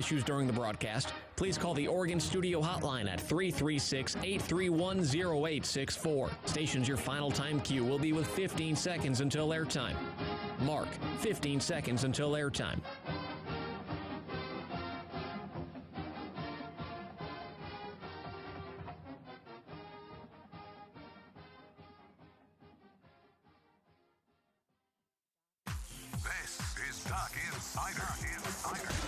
Issues during the broadcast, please call the Oregon Studio Hotline at 336-831-0864. Stations, your final time cue will be with 15 seconds until airtime. Mark, 15 seconds until airtime.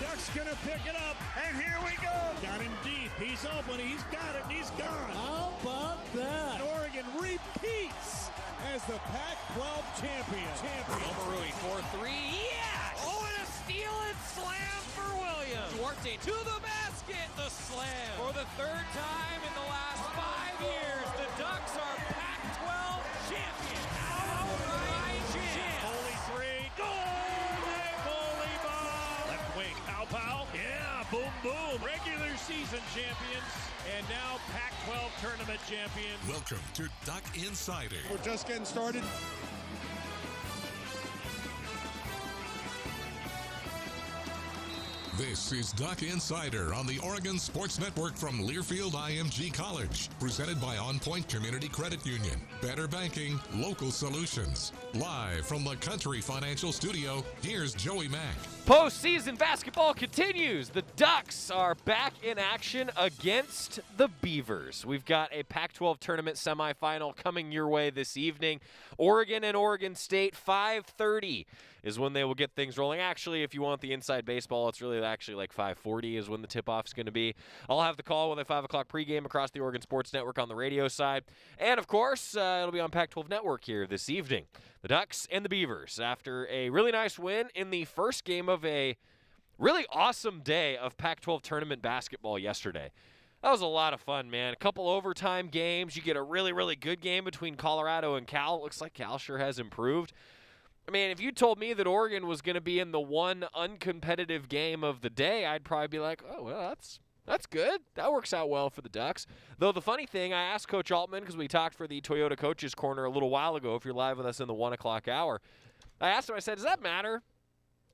Duck's gonna pick it up, and here we go. Got him deep. He's open. He's got it. And he's gone. How about that? Oregon repeats as the Pac-12 champion. Omarui for three. Yes! Oh, and a steal and slam for Williams. Duarte to the basket. The slam. For the third time in the last 5 years, the Ducks are Pac-12 champions. Outright champ. Holy three. Goal! Holy ball. Left wing. Pow. Yeah, boom, boom. Regular season champions, and now Pac-12 tournament champions. Welcome to Duck Insider. We're just getting started. This is Duck Insider on the Oregon Sports Network from Learfield IMG College. Presented by On Point Community Credit Union. Better banking, local solutions. Live from the Country Financial Studio, here's Joey Mack. Postseason basketball continues. The Ducks are back in action against the Beavers. We've got a Pac-12 tournament semifinal coming your way this evening. Oregon and Oregon State, 5:30 is when they will get things rolling. Actually, if you want the inside baseball, it's really actually like 5:40 is when the tip-off is going to be. I'll have the call with a 5 o'clock pregame across the Oregon Sports Network on the radio side. And, of course, it'll be on Pac-12 Network here this evening. The Ducks and the Beavers, after a really nice win in the first game of a really awesome day of Pac-12 tournament basketball yesterday. That was a lot of fun, man. A couple overtime games. You get a really, really good game between Colorado and Cal. It looks like Cal sure has improved. I mean, if you told me that Oregon was going to be in the one uncompetitive game of the day, I'd probably be like, oh, well, that's good. That works out well for the Ducks. Though the funny thing, I asked Coach Altman, because we talked for the Toyota Coaches Corner a little while ago, if you're live with us in the 1 o'clock hour, I asked him, I said, does that matter?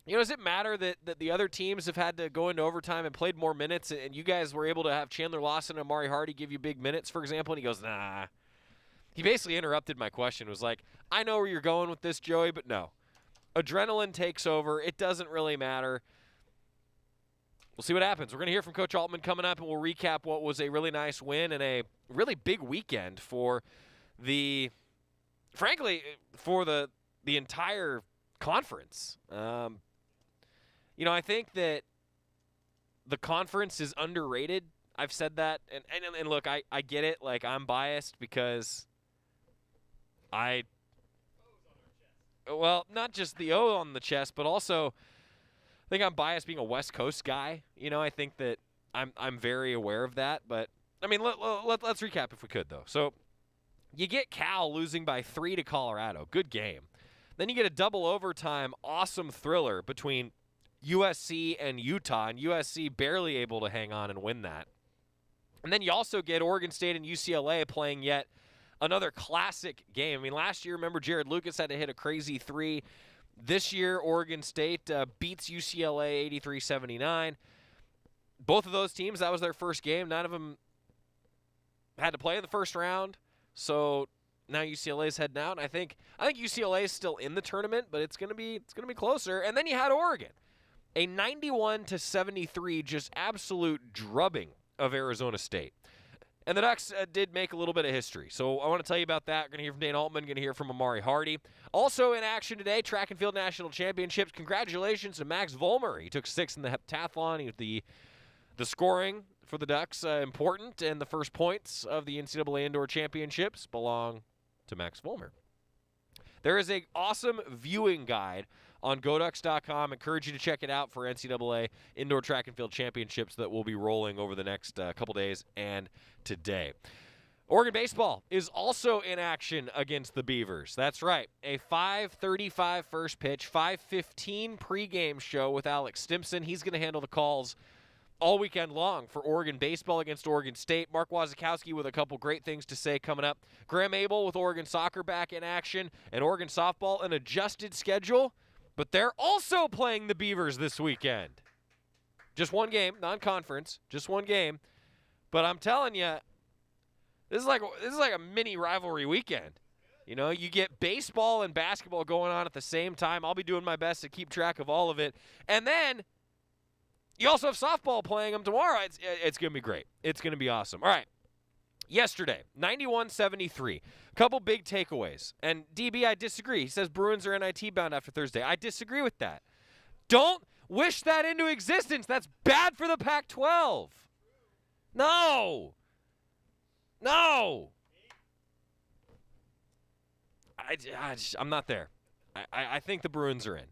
Does it matter that the other teams have had to go into overtime and played more minutes, and you guys were able to have Chandler Lawson and Amari Hardy give you big minutes, for example? And he goes, nah. He basically interrupted my question. Was like, I know where you're going with this, Joey, but no. Adrenaline takes over. It doesn't really matter. We'll see what happens. We're going to hear from Coach Altman coming up, and we'll recap what was a really nice win and a really big weekend for the entire conference. I think that the conference is underrated. I've said that, and look, I get it. Like, I'm biased because not just the O on the chest, but also I think I'm biased being a West Coast guy. I think that I'm very aware of that. But, I mean, let's recap if we could, though. So, you get Cal losing by 3 to Colorado. Good game. Then you get a double overtime awesome thriller between USC and Utah, and USC barely able to hang on and win that. And then you also get Oregon State and UCLA playing yet another classic game. I mean, last year, remember, Jared Lucas had to hit a crazy 3. This year, Oregon State beats UCLA 83-79. Both of those teams, that was their first game. None of them had to play in the first round. So now UCLA's heading out. And I think UCLA is still in the tournament, but it's gonna be closer. And then you had Oregon, a 91-73 just absolute drubbing of Arizona State. And the Ducks did make a little bit of history. So I want to tell you about that. We're going to hear from Dane Altman, going to hear from Amari Hardy. Also in action today, track and field national championships. Congratulations to Max Vollmer. He took 6th in the heptathlon. The scoring for the Ducks important, and the first points of the NCAA Indoor Championships belong to Max Vollmer. There is an awesome viewing guide on GoDucks.com. Encourage you to check it out for NCAA Indoor Track and Field Championships that will be rolling over the next couple days and today. Oregon baseball is also in action against the Beavers. That's right, a 5:35 first pitch, 5:15 pregame show with Alex Stimson. He's going to handle the calls all weekend long for Oregon baseball against Oregon State. Mark Wazikowski with a couple great things to say coming up. Graham Abel with Oregon soccer back in action, and Oregon softball an adjusted schedule, but they're also playing the Beavers this weekend. Just one game, non-conference, just one game. But I'm telling you, this is like a mini rivalry weekend. You know, you get baseball and basketball going on at the same time. I'll be doing my best to keep track of all of it. And then you also have softball playing them tomorrow. It's going to be great. It's going to be awesome. All right. Yesterday, 91-73. Couple big takeaways. And DB, I disagree. He says Bruins are NIT bound after Thursday. I disagree with that. Don't wish that into existence. That's bad for the Pac-12. No. I'm not there. I think the Bruins are in.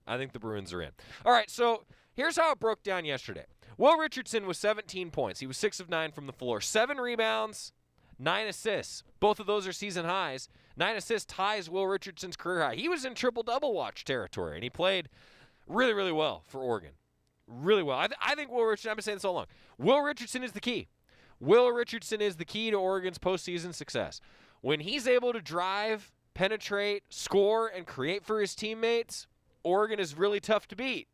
All right, so here's how it broke down yesterday. Will Richardson was 17 points. He was 6 of 9 from the floor. 7 rebounds, 9 assists. Both of those are season highs. 9 assists ties Will Richardson's career high. He was in triple-double watch territory, and he played really, really well for Oregon. Really well. I think Will Richardson, I've been saying this all along, Will Richardson is the key. Will Richardson is the key to Oregon's postseason success. When he's able to drive, penetrate, score, and create for his teammates, Oregon is really tough to beat.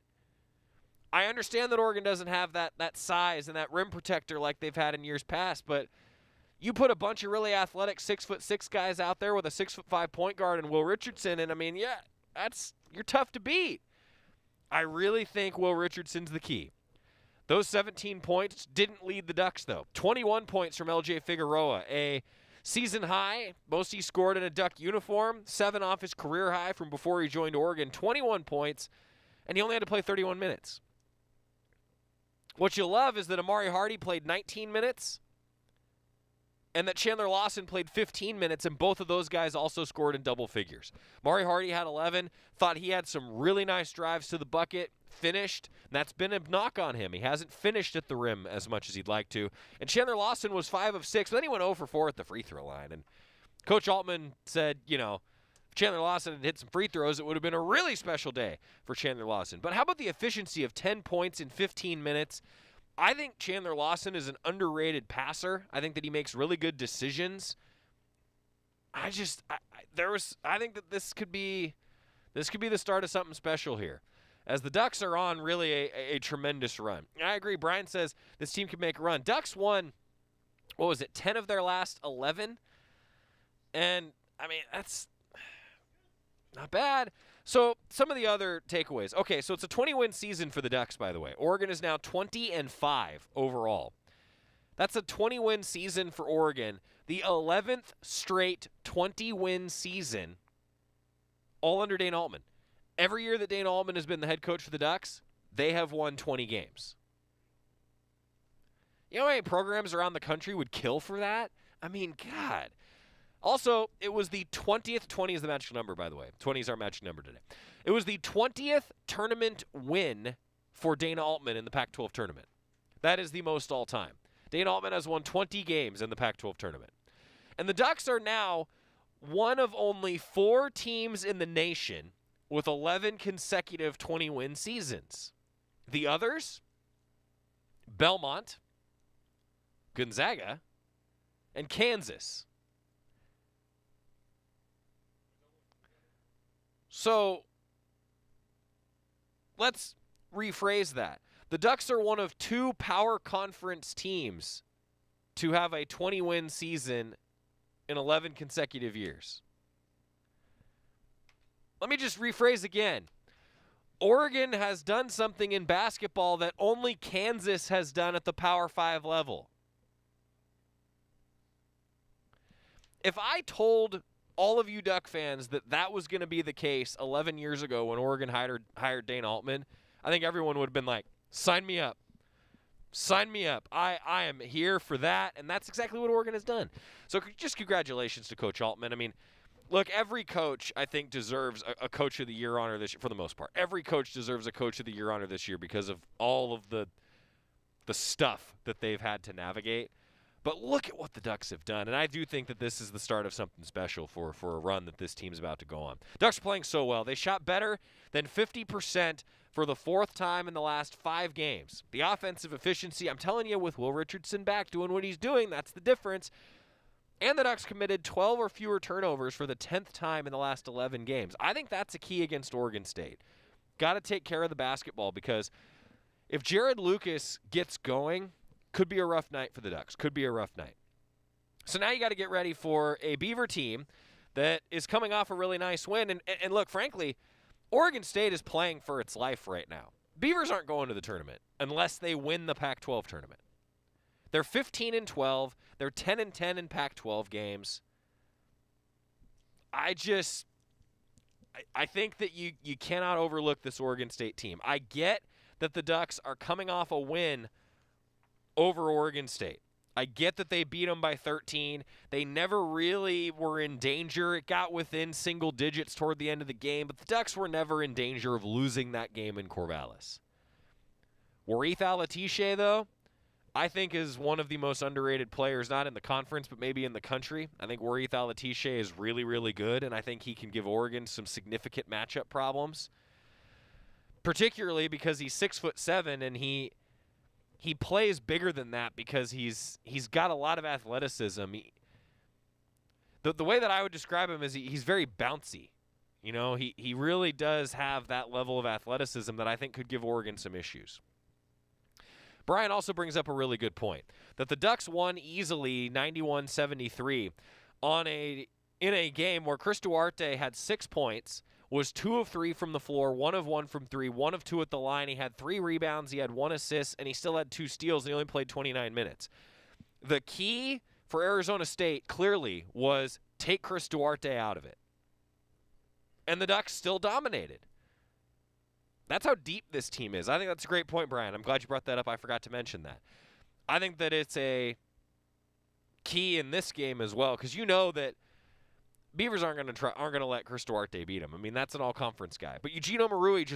I understand that Oregon doesn't have that size and that rim protector like they've had in years past, but you put a bunch of really athletic 6'6" guys out there with a 6'5" point guard and Will Richardson, and I mean, yeah, you're tough to beat. I really think Will Richardson's the key. Those 17 points didn't lead the Ducks, though. 21 points from LJ Figueroa, a season high. Most he scored in a Duck uniform. 7 off his career high from before he joined Oregon. 21 points, and he only had to play 31 minutes. What you love is that Amari Hardy played 19 minutes and that Chandler Lawson played 15 minutes, and both of those guys also scored in double figures. Amari Hardy had 11, thought he had some really nice drives to the bucket, finished, and that's been a knock on him. He hasn't finished at the rim as much as he'd like to. And Chandler Lawson was 5 of 6, but then he went 0 for 4 at the free throw line. And Coach Altman said, you know, if Chandler Lawson had hit some free throws, it would have been a really special day for Chandler Lawson. But how about the efficiency of 10 points in 15 minutes? I think Chandler Lawson is an underrated passer. I think that he makes really good decisions. I think that this could be the start of something special here, as the Ducks are on really a tremendous run. I agree. Brian says this team can make a run. Ducks won, 10 of their last 11? And, I mean, that's not bad. So some of the other takeaways. Okay, so it's a 20-win season for the Ducks, by the way. Oregon is now 20-5 overall. That's a 20-win season for Oregon. The 11th straight 20-win season, all under Dane Altman. Every year that Dane Altman has been the head coach for the Ducks, they have won 20 games. You know how many programs around the country would kill for that? I mean, God. Also, it was the 20th. 20 is the magic number, by the way. 20 is our magic number today. It was the 20th tournament win for Dana Altman in the Pac-12 tournament. That is the most all time. Dana Altman has won 20 games in the Pac-12 tournament. And the Ducks are now one of only 4 teams in the nation with 11 consecutive 20-win seasons. The others, Belmont, Gonzaga, and Kansas. So let's rephrase that. The Ducks are one of 2 power conference teams to have a 20-win season in 11 consecutive years. Let me just rephrase again. Oregon has done something in basketball that only Kansas has done at the Power 5 level. If I told all of you Duck fans that was going to be the case 11 years ago when Oregon hired Dane Altman, I think everyone would have been like, sign me up. Sign me up. I am here for that, and that's exactly what Oregon has done. So just congratulations to Coach Altman. I mean, look, every coach, I think, deserves a Coach of the Year honor this year, for the most part. Every coach deserves a Coach of the Year honor this year because of all of the stuff that they've had to navigate. But look at what the Ducks have done, and I do think that this is the start of something special for a run that this team's about to go on. Ducks are playing so well. They shot better than 50% for the 4th time in the last 5 games. The offensive efficiency, I'm telling you, with Will Richardson back doing what he's doing, that's the difference. And the Ducks committed 12 or fewer turnovers for the 10th time in the last 11 games. I think that's a key against Oregon State. Got to take care of the basketball because if Jared Lucas gets going, could be a rough night for the Ducks. Could be a rough night. So now you got to get ready for a Beaver team that is coming off a really nice win. And look, frankly, Oregon State is playing for its life right now. Beavers aren't going to the tournament unless they win the Pac-12 tournament. They're 15-12. They're 10-10 in Pac-12 games. I think that you cannot overlook this Oregon State team. I get that the Ducks are coming off a win over Oregon State. I get that they beat them by 13. They never really were in danger. It got within single digits toward the end of the game, but the Ducks were never in danger of losing that game in Corvallis. Warith Alatishe, though, I think is one of the most underrated players, not in the conference, but maybe in the country. I think Warith Alatishe is really, really good, and I think he can give Oregon some significant matchup problems, particularly because he's 6'7", and he plays bigger than that because he's got a lot of athleticism. The way that I would describe him is he's very bouncy. You know, he really does have that level of athleticism that I think could give Oregon some issues. Brian also brings up a really good point, that the Ducks won easily 91-73 in a game where Chris Duarte had 6 points, was 2 of 3 from the floor, 1 of 1 from 3, 1 of 2 at the line. He had 3 rebounds, he had 1 assist, and he still had 2 steals, and he only played 29 minutes. The key for Arizona State clearly was take Chris Duarte out of it. And the Ducks still dominated. That's how deep this team is. I think that's a great point, Brian. I'm glad you brought that up. I forgot to mention that. I think that it's a key in this game as well, because you know that Beavers aren't going to let Chris Duarte beat him. I mean, that's an all-conference guy. But Eugene Omoruyi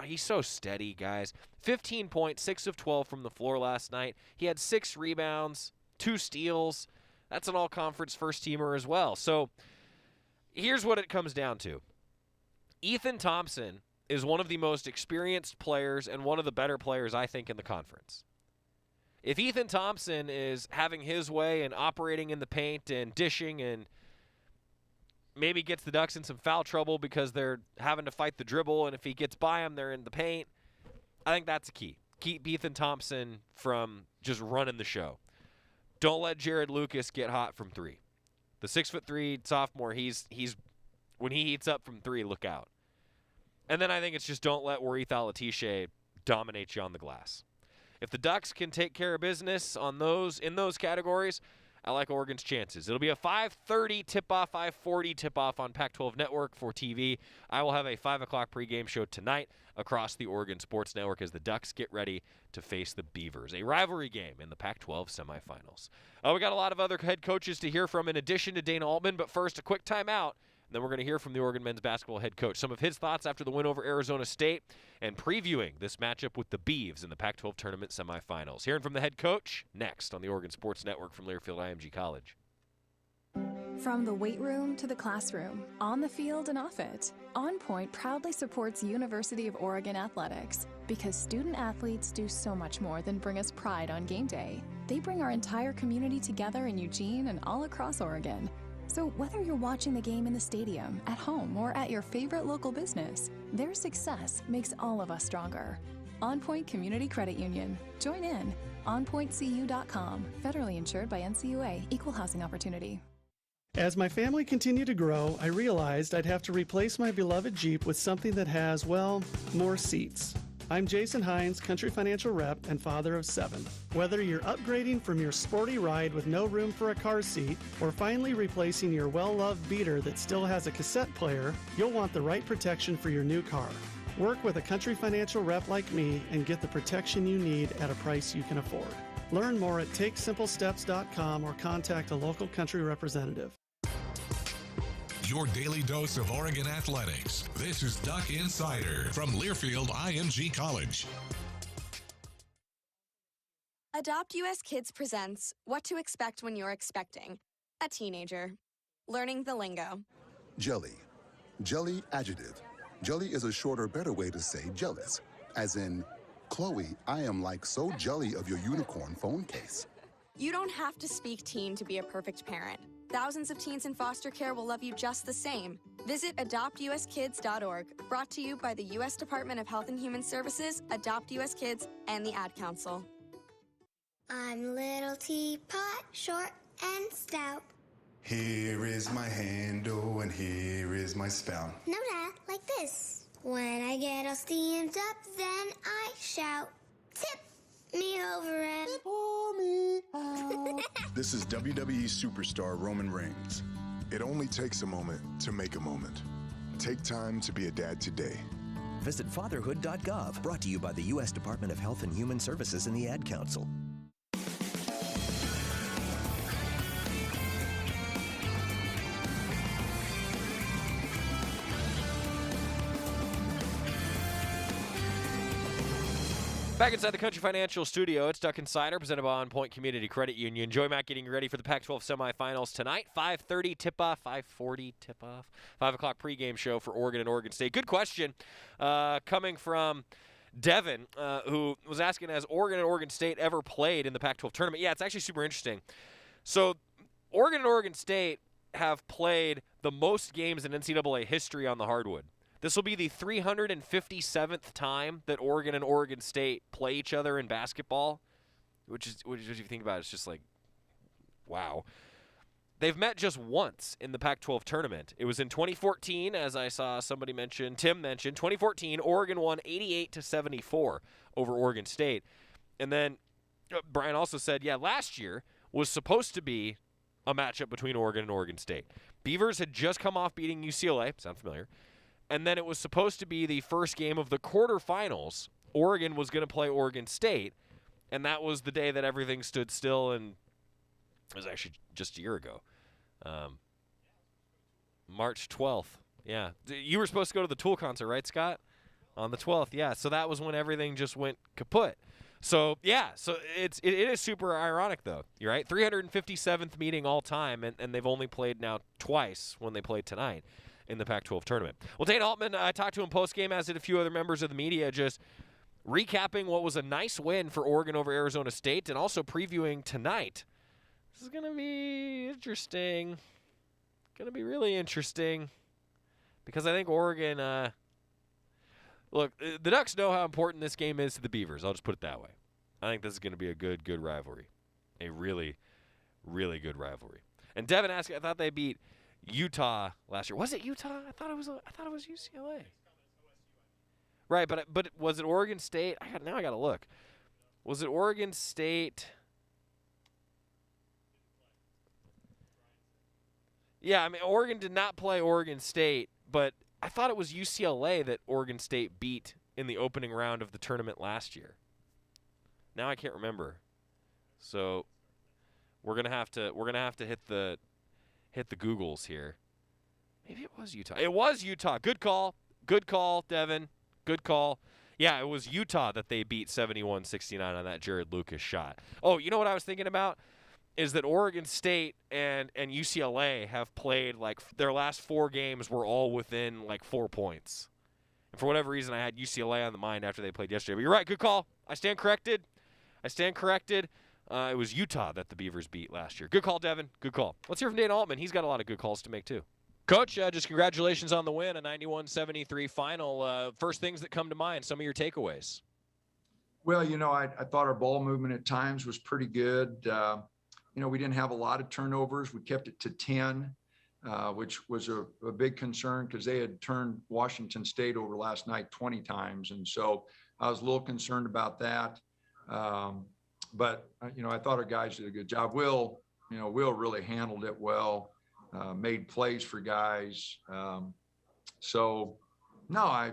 he's so steady, guys. 15 points, 6 of 12 from the floor last night. He had 6 rebounds, 2 steals. That's an all-conference first-teamer as well. So here's what it comes down to. Ethan Thompson is one of the most experienced players and one of the better players, I think, in the conference. If Ethan Thompson is having his way and operating in the paint and dishing and maybe gets the Ducks in some foul trouble because they're having to fight the dribble, and if he gets by them, they're in the paint, I think that's a key. Keep Ethan Thompson from just running the show. Don't let Jared Lucas get hot from 3. The 6'3" sophomore, he's when he heats up from 3, look out. And then I think it's just don't let Warith Alatishe dominate you on the glass. If the Ducks can take care of business in those categories, I like Oregon's chances. It'll be a 5:30 tip-off, 5:40 tip-off on Pac-12 Network for TV. I will have a 5 o'clock pregame show tonight across the Oregon Sports Network as the Ducks get ready to face the Beavers, a rivalry game in the Pac-12 semifinals. We got a lot of other head coaches to hear from in addition to Dana Altman, but first, a quick timeout. Then we're going to hear from the Oregon men's basketball head coach, some of his thoughts after the win over Arizona State, and previewing this matchup with the Beavs in the Pac-12 tournament semifinals. Hearing from the head coach next on the Oregon Sports Network from Learfield IMG College. From the weight room to the classroom, on the field and off it, On Point proudly supports University of Oregon athletics because student athletes do so much more than bring us pride on game day. They bring our entire community together in Eugene and all across Oregon. So whether you're watching the game in the stadium, at home, or at your favorite local business, their success makes all of us stronger. On Point Community Credit Union. Join in. OnPointCU.com. Federally insured by NCUA. Equal housing opportunity. As my family continued to grow, I realized I'd have to replace my beloved Jeep with something that has, well, more seats. I'm Jason Hines, Country Financial Rep and father of 7. Whether you're upgrading from your sporty ride with no room for a car seat or finally replacing your well-loved beater that still has a cassette player, you'll want the right protection for your new car. Work with a Country Financial Rep like me and get the protection you need at a price you can afford. Learn more at TakeSimpleSteps.com or contact a local Country representative. Your daily dose of Oregon athletics. This is Duck Insider from Learfield IMG College. Adopt US Kids presents What to Expect When You're Expecting a Teenager. Learning the lingo. Jelly. Jelly adjective. Jelly is a shorter, better way to say jealous. As in, Chloe, I am like so jelly of your unicorn phone case. You don't have to speak teen to be a perfect parent. thousands of teens in foster care will love you just the same. Visit adoptuskids.org, brought to you by the U.S. Department of Health and Human Services, Adopt U.S. Kids, and the Ad Council. I'm little teapot, short and stout. Here is my handle and here is my spout. No, Dad, like this. When I get all steamed up, then I shout, tip me over and pour me out. This is WWE superstar Roman Reigns. It only takes a moment to make a moment. Take time to be a dad today. Visit fatherhood.gov, brought to you by the U.S. Department of Health and Human Services and the Ad Council. Back inside the Country Financial Studio, it's Duck Insider, presented by On Point Community Credit Union. Joey Mack getting ready for the Pac-12 semifinals tonight. 5:30 tip-off, 5:40 tip-off, 5 o'clock pregame show for Oregon and Oregon State. Good question coming from Devin, who was asking, has Oregon and Oregon State ever played in the Pac-12 tournament? Yeah, it's actually super interesting. So Oregon and Oregon State have played the most games in NCAA history on the hardwood. This will be the 357th time that Oregon and Oregon State play each other in basketball, which is, if you think about it, it's just like, wow. They've met just once in the Pac-12 tournament. It was in 2014, as I saw somebody mention, Tim mentioned. 2014, Oregon won 88-74 over Oregon State. And then Brian also said, yeah, last year was supposed to be a matchup between Oregon and Oregon State. Beavers had just come off beating UCLA. Sound familiar? And then it was supposed to be the first game of the quarterfinals. Oregon was going to play Oregon State, and that was the day that everything stood still, and it was actually just a year ago. March 12th. Yeah. You were supposed to go to the Tool concert, right, Scott? On the 12th, yeah. So that was when everything just went kaput. So, yeah, so it is super ironic, though. You're right. 357th meeting all time, and they've only played now twice when they played tonight in the Pac-12 tournament. Well, Dane Altman, I talked to him post-game, as did a few other members of the media, just recapping what was a nice win for Oregon over Arizona State and also previewing tonight. This is going to be interesting. Going to be really interesting because I think Oregon, look, the Ducks know how important this game is to the Beavers. I'll just put it that way. I think this is going to be a good rivalry. A really, really good rivalry. And Devin asked, I thought they beat Utah last year. Was it Utah? I thought it was UCLA. Right, but was it Oregon State? Now I got to look. Was it Oregon State? Yeah, I mean, Oregon did not play Oregon State, but I thought it was UCLA that Oregon State beat in the opening round of the tournament last year. Now I can't remember. So we're gonna have to hit the Googles here. Maybe it was Utah. It was Utah. Good call. Good call, Devin. Good call. Yeah, it was Utah that they beat 71-69 on that Jared Lucas shot. Oh, you know what I was thinking about? Is that Oregon State and UCLA have played, like, their last 4 games were all within, like, 4 points. And for whatever reason, I had UCLA on the mind after they played yesterday. But you're right. Good call. I stand corrected. It was Utah that the Beavers beat last year. Good call, Devin. Good call. Let's hear from Dane Altman. He's got a lot of good calls to make, too. Coach, just congratulations on the win, a 91-73 final. First things that come to mind, some of your takeaways. Well, you know, I thought our ball movement at times was pretty good. You know, we didn't have a lot of turnovers. We kept it to 10, which was a big concern because they had turned Washington State over last night 20 times. And so I was a little concerned about that. But, you know, I thought our guys did a good job. Will really handled it well, made plays for guys. So, no, I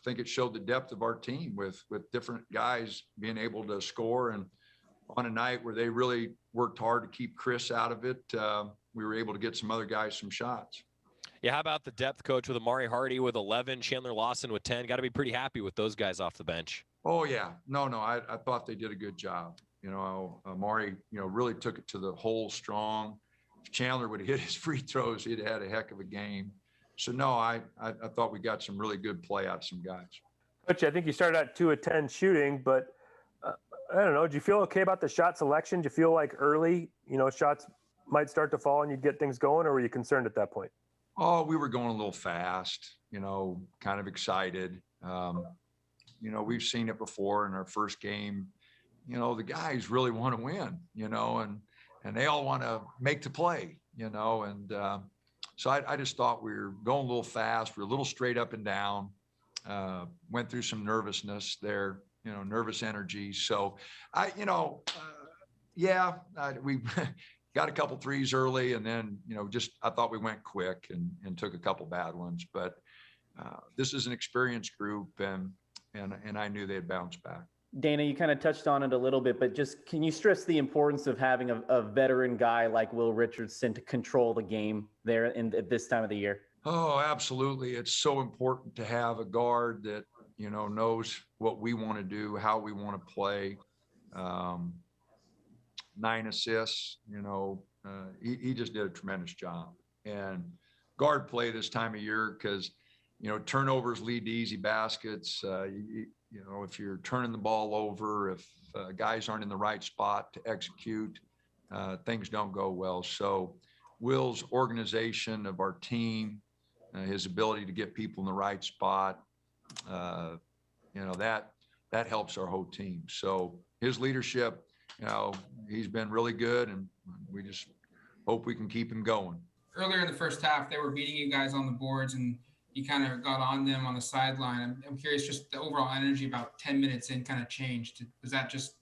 think it showed the depth of our team with different guys being able to score. And on a night where they really worked hard to keep Chris out of it, we were able to get some other guys some shots. Yeah, how about the depth, Coach, with Amari Hardy with 11, Chandler Lawson with 10? Got to be pretty happy with those guys off the bench. Oh, yeah. No, I thought they did a good job. You know, Amari, really took it to the hole strong. If Chandler would have hit his free throws, he'd have had a heck of a game. So, no, I thought we got some really good play out of some guys. Coach, I think you started out 2 of 10 shooting, but I don't know. Do you feel okay about the shot selection? Do you feel like early, shots might start to fall and you'd get things going, or were you concerned at that point? Oh, we were going a little fast, kind of excited. We've seen it before in our first game. The guys really want to win, and they all want to make the play, so I just thought we were going a little fast. We were a little straight up and down, went through some nervousness there, nervous energy. So we got a couple threes early, and then, I thought we went quick and took a couple bad ones, but this is an experienced group, and I knew they'd bounce back. Dana, you kind of touched on it a little bit, but just can you stress the importance of having a veteran guy like Will Richardson to control the game there at this time of the year? Oh, absolutely. It's so important to have a guard that, knows what we want to do, how we want to play. 9 assists, he just did a tremendous job. And guard play this time of year, because, turnovers lead to easy baskets. If you're turning the ball over, if guys aren't in the right spot to execute, things don't go well. So Will's organization of our team, his ability to get people in the right spot, that helps our whole team. So his leadership, he's been really good, and we just hope we can keep him going. Earlier in the first half, they were beating you guys on the boards, and you kind of got on them on the sideline. I'm curious, just the overall energy about 10 minutes in kind of changed. Was that just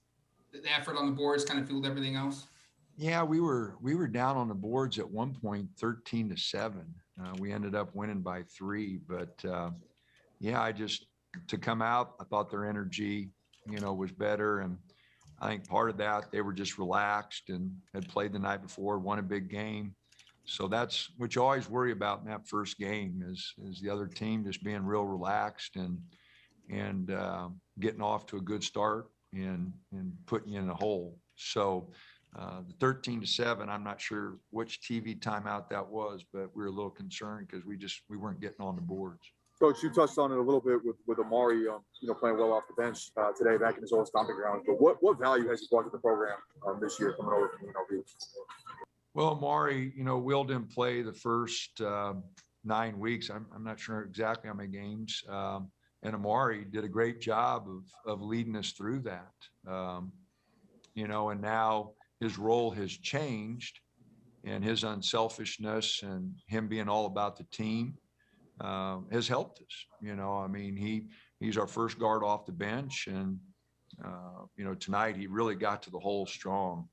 the effort on the boards kind of fueled everything else? Yeah, we were down on the boards at one point, 13-7. We ended up winning by 3, but to come out, I thought their energy, was better. And I think part of that, they were just relaxed and had played the night before, won a big game. So that's what you always worry about in that first game is the other team just being real relaxed and getting off to a good start and putting you in a hole. So the 13-7, I'm not sure which TV timeout that was, but we were a little concerned because we weren't getting on the boards. Coach, you touched on it a little bit with Amari, playing well off the bench today back in his old stomping ground. But what value has he brought to the program this year coming over from UNLV? Well, Amari, Will didn't play the first 9 weeks. I'm not sure exactly how many games. And Amari did a great job of leading us through that. And now his role has changed, and his unselfishness and him being all about the team has helped us. He's our first guard off the bench, and tonight he really got to the hole strong.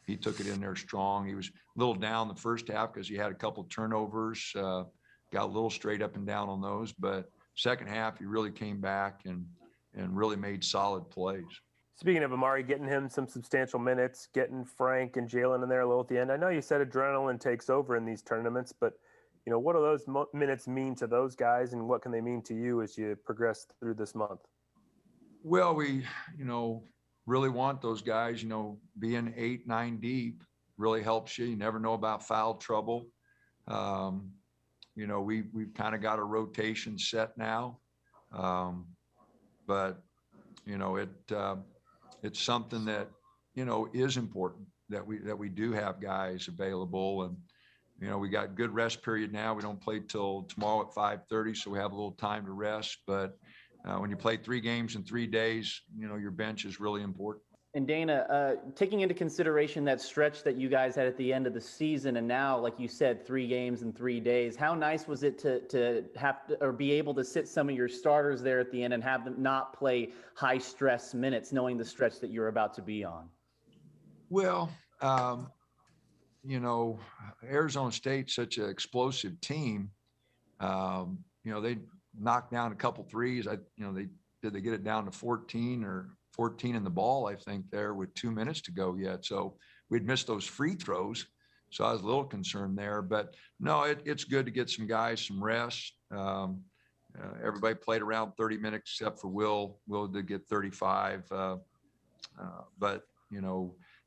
He took it in there strong. He was a little down the first half because he had a couple of turnovers, got a little straight up and down on those. But second half, he really came back and really made solid plays. Speaking of Amari, getting him some substantial minutes, getting Frank and Jalen in there a little at the end. I know you said adrenaline takes over in these tournaments, but what do those minutes mean to those guys, and what can they mean to you as you progress through this month? Well, we, really want those guys, being 8, 9 deep really helps you. You never know about foul trouble. We've kind of got a rotation set now. But it's something that, is important that we do have guys available. And, we got good rest period now. We don't play till tomorrow at 5:30, so we have a little time to rest. But when you play 3 games in 3 days, your bench is really important. And Dana, taking into consideration that stretch that you guys had at the end of the season, and now, like you said, 3 games in 3 days, how nice was it to have to, or be able to sit some of your starters there at the end and have them not play high stress minutes, knowing the stretch that you're about to be on? Well, Arizona State's such an explosive team. They knocked down a couple threes. They get it down to 14 in the ball, I think, there with 2 minutes to go yet. So we'd missed those free throws. So I was a little concerned there. But no, it's good to get some guys some rest. Everybody played around 30 minutes except for Will. Will did get 35. But,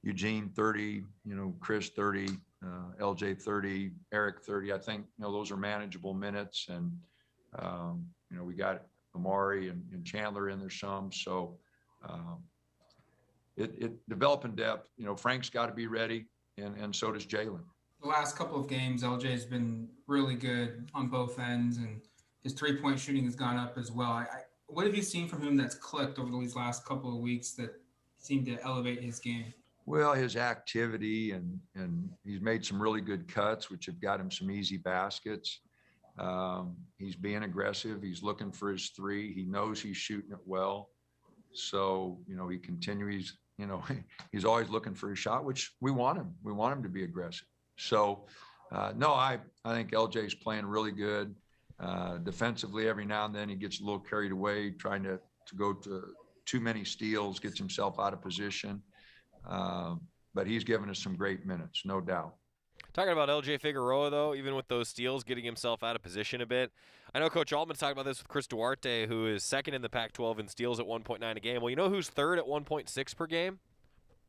Eugene 30, Chris 30, LJ 30, Eric 30. I think, those are manageable minutes. And, we got Amari and Chandler in there some. So it developing depth, Frank's got to be ready. and so does Jalen. The last couple of games, LJ's been really good on both ends, and his three-point shooting has gone up as well. What have you seen from him that's clicked over these last couple of weeks that seemed to elevate his game? Well, his activity, and he's made some really good cuts, which have got him some easy baskets. He's being aggressive. He's looking for his three. He knows he's shooting it well. So, he continues, he's always looking for his shot, which we want him. We want him to be aggressive. So, no, I think LJ's playing really good. Defensively, every now and then he gets a little carried away, trying to go to too many steals, gets himself out of position. But he's given us some great minutes, no doubt. Talking about LJ Figueroa, though, even with those steals, getting himself out of position a bit. I know Coach Altman's talking about this with Chris Duarte, who is second in the Pac-12 in steals at 1.9 a game. Well, you know who's third at 1.6 per game?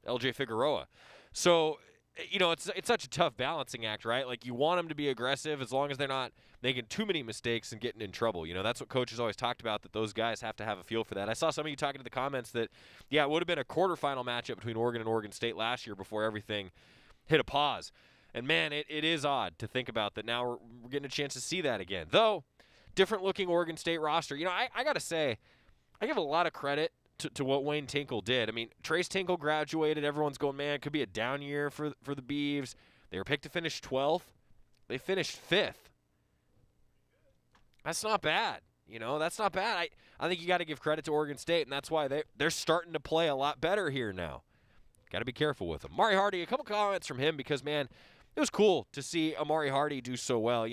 LJ Figueroa. So, it's such a tough balancing act, right? Like, you want them to be aggressive as long as they're not making too many mistakes and getting in trouble. That's what coaches always talked about, that those guys have to have a feel for that. I saw some of you talking to the comments that, yeah, it would have been a quarterfinal matchup between Oregon and Oregon State last year before everything hit a pause. And, man, it is odd to think about that now we're getting a chance to see that again. Though, different-looking Oregon State roster. I got to say, I give a lot of credit to what Wayne Tinkle did. I mean, Trace Tinkle graduated. Everyone's going, man, it could be a down year for the Beavs. They were picked to finish 12th. They finished 5th. That's not bad. That's not bad. I think you got to give credit to Oregon State, and that's why they're starting to play a lot better here now. Got to be careful with them. Amari Hardy, a couple comments from him because, man, it was cool to see Amari Hardy do so well.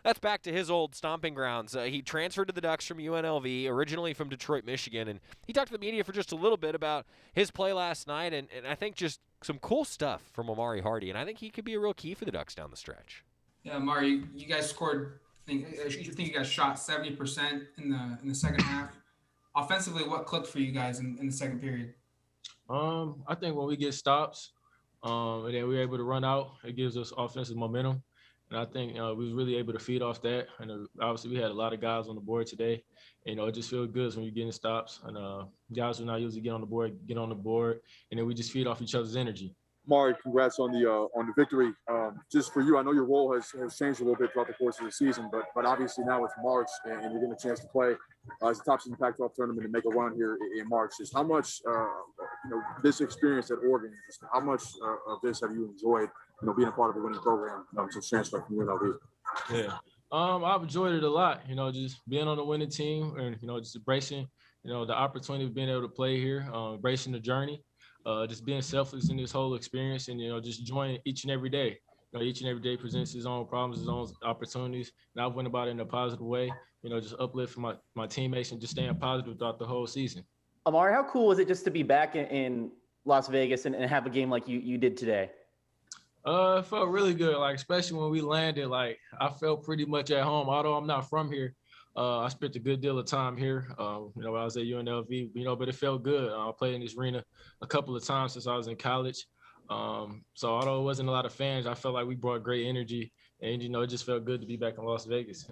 That's back to his old stomping grounds. He transferred to the Ducks from UNLV, originally from Detroit, Michigan, and he talked to the media for just a little bit about his play last night, and I think just some cool stuff from Amari Hardy, and I think he could be a real key for the Ducks down the stretch. Yeah, Amari, you guys scored, I think you guys shot 70% in the second half. Offensively, what clicked for you guys in the second period? I think when we get stops, and then we're able to run out, it gives us offensive momentum. And I think we was really able to feed off that. And obviously we had a lot of guys on the board today. It just feels good when you're getting stops. And guys who not usually get on the board. And then we just feed off each other's energy. Mari, congrats on the victory. Just for you, I know your role has changed a little bit throughout the course of the season, but obviously now it's March and you're getting a chance to play as a top seed in the Pac-12 tournament and make a run here in March. Just how much, this experience at Oregon, how much of this have you enjoyed, being a part of the winning program since transfer from UNLV? Yeah, I've enjoyed it a lot. Just being on the winning team and just embracing, the opportunity of being able to play here, embracing the journey. Just being selfless in this whole experience and, just enjoying each and every day. Each and every day presents its own problems, its own opportunities. And I've went about it in a positive way, just uplifting my teammates and just staying positive throughout the whole season. Amari, how cool was it just to be back in Las Vegas and have a game like you did today? It felt really good, especially when we landed. I felt pretty much at home. Although I'm not from here, I spent a good deal of time here. I was at UNLV, but it felt good. I played in this arena a couple of times since I was in college. So although it wasn't a lot of fans, I felt like we brought great energy, and it just felt good to be back in Las Vegas.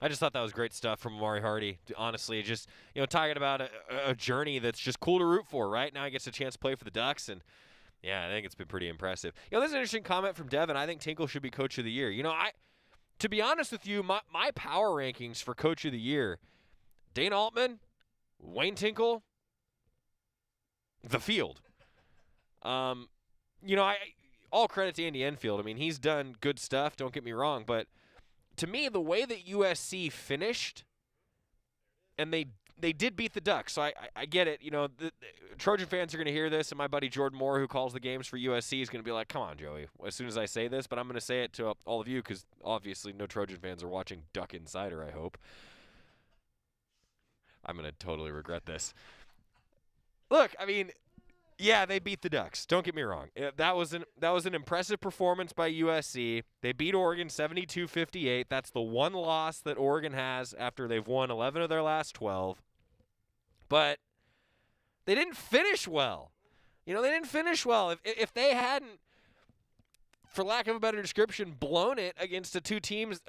I just thought that was great stuff from Amari Hardy. Honestly, just talking about a journey that's just cool to root for. Right now, he gets a chance to play for the Ducks, and yeah, I think it's been pretty impressive. There's an interesting comment from Devin. I think Tinkle should be Coach of the Year. To be honest with you, my power rankings for Coach of the Year, Dane Altman, Wayne Tinkle, the field. All credit to Andy Enfield. I mean, he's done good stuff, don't get me wrong, but to me, the way that USC finished, and they did beat the Ducks, so I get it. The Trojan fans are going to hear this, and my buddy Jordan Moore, who calls the games for USC, is going to be like, come on, Joey, as soon as I say this, but I'm going to say it to all of you because obviously no Trojan fans are watching Duck Insider, I hope. I'm going to totally regret this. Look, I mean, yeah, they beat the Ducks. Don't get me wrong. That was an impressive performance by USC. They beat Oregon 72-58. That's the one loss that Oregon has after they've won 11 of their last 12. But they didn't finish well. They didn't finish well. If they hadn't, for lack of a better description, blown it against a few teams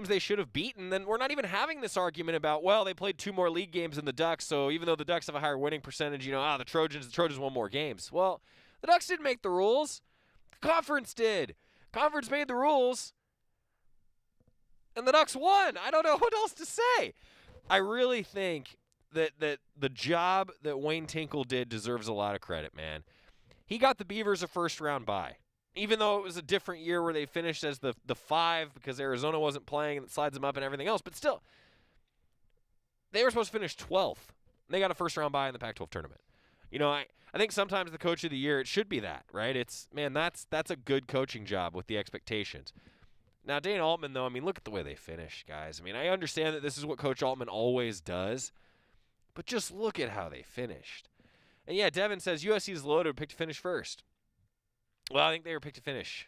they should have beaten, then we're not even having this argument about, well, they played 2 more league games than the Ducks, so even though the Ducks have a higher winning percentage, the Trojans won more games. Well, the Ducks didn't make the rules. Conference did. Conference made the rules, and the Ducks won. I don't know what else to say. I really think that the job that Wayne Tinkle did deserves a lot of credit, man. He got the Beavers a first-round bye. Even though it was a different year where they finished as the 5 because Arizona wasn't playing and it slides them up and everything else, but still, they were supposed to finish 12th. And they got a first-round bye in the Pac-12 tournament. You know, I think sometimes the coach of the year, it should be that, right? It's, man, that's a good coaching job with the expectations. Now, Dana Altman, though, I mean, look at the way they finish, guys. I mean, I understand that this is what Coach Altman always does, but just look at how they finished. And, yeah, Devin says USC is loaded, picked to finish first. Well, I think they were picked to finish.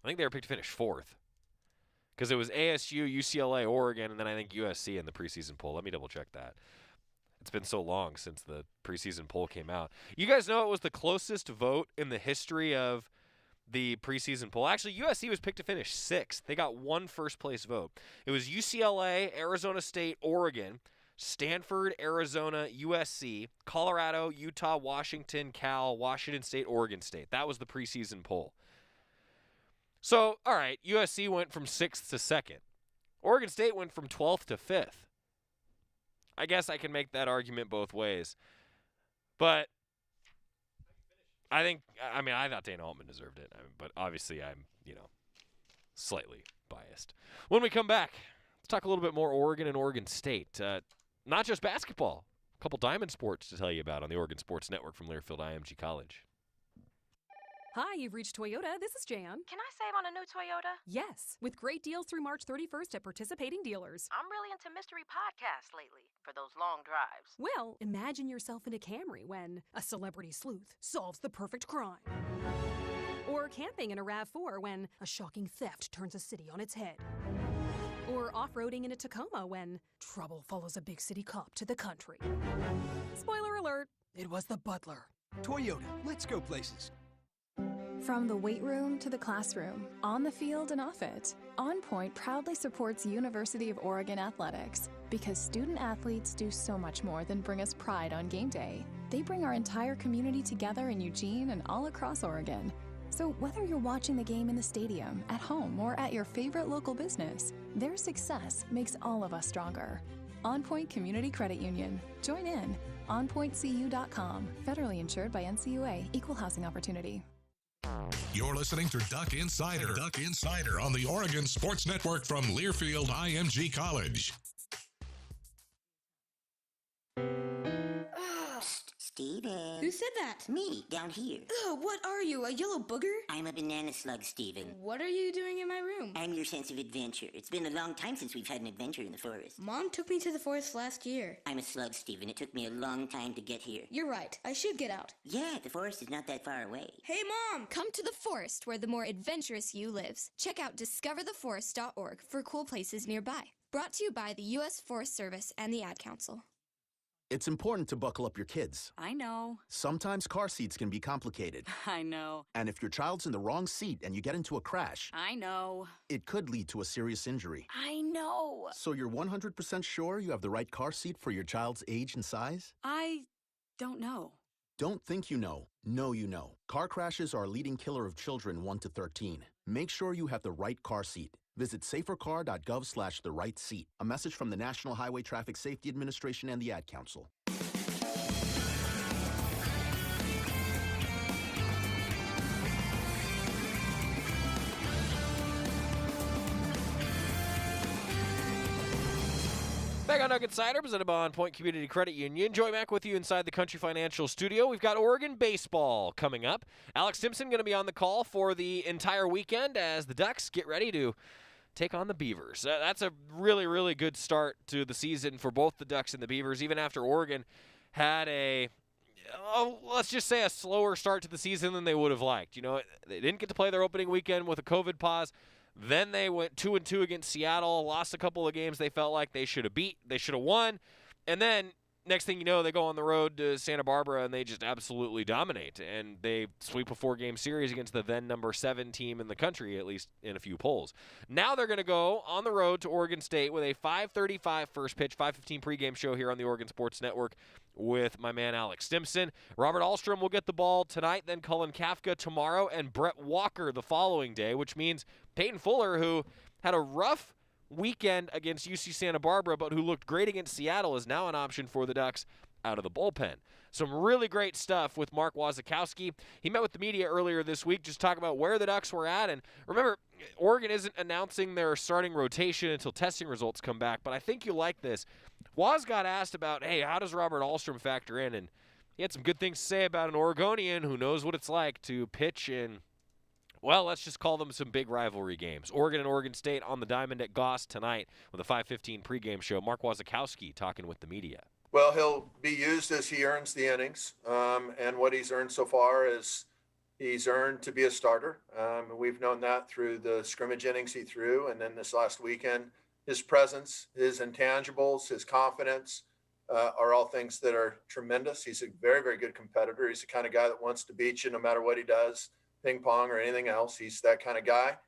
I think they were picked to finish 4th. Because it was ASU, UCLA, Oregon, and then I think USC in the preseason poll. Let me double-check that. It's been so long since the preseason poll came out. You guys know it was the closest vote in the history of the preseason poll. Actually, USC was picked to finish 6th. They got one first-place vote. It was UCLA, Arizona State, Oregon, Stanford, Arizona, USC, Colorado, Utah, Washington, Cal, Washington State, Oregon State. That was the preseason poll. So, all right, USC went from 6th to 2nd. Oregon State went from 12th to 5th. I guess I can make that argument both ways. But I thought Dana Altman deserved it. But obviously I'm, slightly biased. When we come back, let's talk a little bit more Oregon and Oregon State. Not just basketball. A couple diamond sports to tell you about on the Oregon Sports Network from Learfield IMG College. Hi, you've reached Toyota. This is Jan. Can I save on a new Toyota? Yes, with great deals through March 31st at participating dealers. I'm really into mystery podcasts lately for those long drives. Well, imagine yourself in a Camry when a celebrity sleuth solves the perfect crime. Or camping in a RAV4 when a shocking theft turns a city on its head. Or off-roading in a Tacoma when trouble follows a big city cop to the country. Spoiler alert, it was the butler. Toyota, let's go places. From the weight room to the classroom, on the field and off it, On Point proudly supports University of Oregon athletics because student athletes do so much more than bring us pride on game day. They bring our entire community together in Eugene and all across Oregon. So whether you're watching the game in the stadium, at home, or at your favorite local business, their success makes all of us stronger. On Point Community Credit Union. Join in. OnPointCU.com. Federally insured by NCUA. Equal housing opportunity. You're listening to Duck Insider. Duck Insider on the Oregon Sports Network from Learfield IMG College. Steven. Who said that? Me, down here. Ugh, what are you, a yellow booger? I'm a banana slug, Steven. What are you doing in my room? I'm your sense of adventure. It's been a long time since we've had an adventure in the forest. Mom took me to the forest last year. I'm a slug, Steven. It took me a long time to get here. You're right. I should get out. Yeah, the forest is not that far away. Hey, Mom! Come to the forest where the more adventurous you lives. Check out discovertheforest.org for cool places nearby. Brought to you by the U.S. Forest Service and the Ad Council. It's important to buckle up your kids. I know. Sometimes car seats can be complicated. I know. And if your child's in the wrong seat and you get into a crash, I know. it could lead to a serious injury. I know. So you're 100% sure you have the right car seat for your child's age and size? I don't know. Don't think you know. Know you know. Car crashes are a leading killer of children 1 to 13. Make sure you have the right car seat. Visit safercar.gov/the-right-seat. A message from the National Highway Traffic Safety Administration and the Ad Council. Back on Duck Insider, presented by On Point Community Credit Union. Joy Mack with you inside the Country Financial Studio. We've got Oregon baseball coming up. Alex Simpson going to be on the call for the entire weekend as the Ducks get ready to take on the Beavers. That's a really, really good start to the season for both the Ducks and the Beavers, even after Oregon had let's just say a slower start to the season than they would have liked. They didn't get to play their opening weekend with a COVID pause. Then they went 2-2 against Seattle, lost a couple of games they felt like they should have beat, they should have won. And then next thing you know, they go on the road to Santa Barbara and they just absolutely dominate. And they sweep a 4-game series against the then number 7 team in the country, at least in a few polls. Now they're going to go on the road to Oregon State with a 5:35 first pitch, 5:15 pregame show here on the Oregon Sports Network with my man Alex Stimson. Robert Ahlstrom will get the ball tonight, then Cullen Kafka tomorrow, and Brett Walker the following day, which means Peyton Fuller, who had a rough weekend against UC Santa Barbara, but who looked great against Seattle, is now an option for the Ducks out of the bullpen. Some really great stuff with Mark Wasikowski. He met with the media earlier this week, just talk about where the Ducks were at. And remember, Oregon isn't announcing their starting rotation until testing results come back, but I think you like this. Waz got asked about, hey, how does Robert Ahlstrom factor in? And he had some good things to say about an Oregonian who knows what it's like to pitch in, well, let's just call them some big rivalry games. Oregon and Oregon State on the diamond at Goss tonight with a 5:15 pregame show. Mark Wasikowski talking with the media. Well, he'll be used as he earns the innings, and what he's earned so far is he's earned to be a starter. We've known that through the scrimmage innings he threw, and then this last weekend, his presence, his intangibles, his confidence are all things that are tremendous. He's a very, very good competitor. He's the kind of guy that wants to beat you no matter what he does. Ping pong or anything else. He's that kind of guy.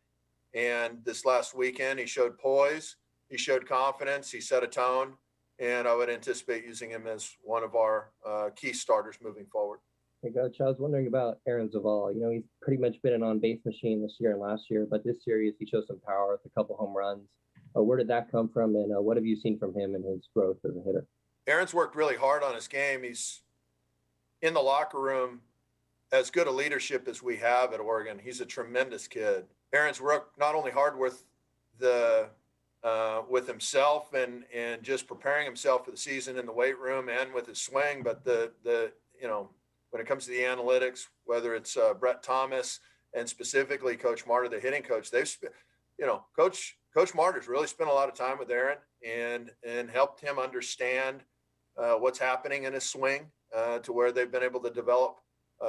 And this last weekend, he showed poise, he showed confidence, he set a tone, and I would anticipate using him as one of our key starters moving forward. Hey, Coach, I was wondering about Aaron Zaval. You know, he's pretty much been an on-base machine this year and last year, but this series he showed some power with a couple home runs. Where did that come from, and what have you seen from him and his growth as a hitter? Aaron's worked really hard on his game. He's in the locker room, as good a leadership as we have at Oregon. He's a tremendous kid. Aaron's worked not only hard with himself and just preparing himself for the season in the weight room and with his swing, but the when it comes to the analytics, whether it's Brett Thomas and specifically Coach Martyr, the hitting coach, Coach Martyr's really spent a lot of time with Aaron and helped him understand what's happening in his swing to where they've been able to develop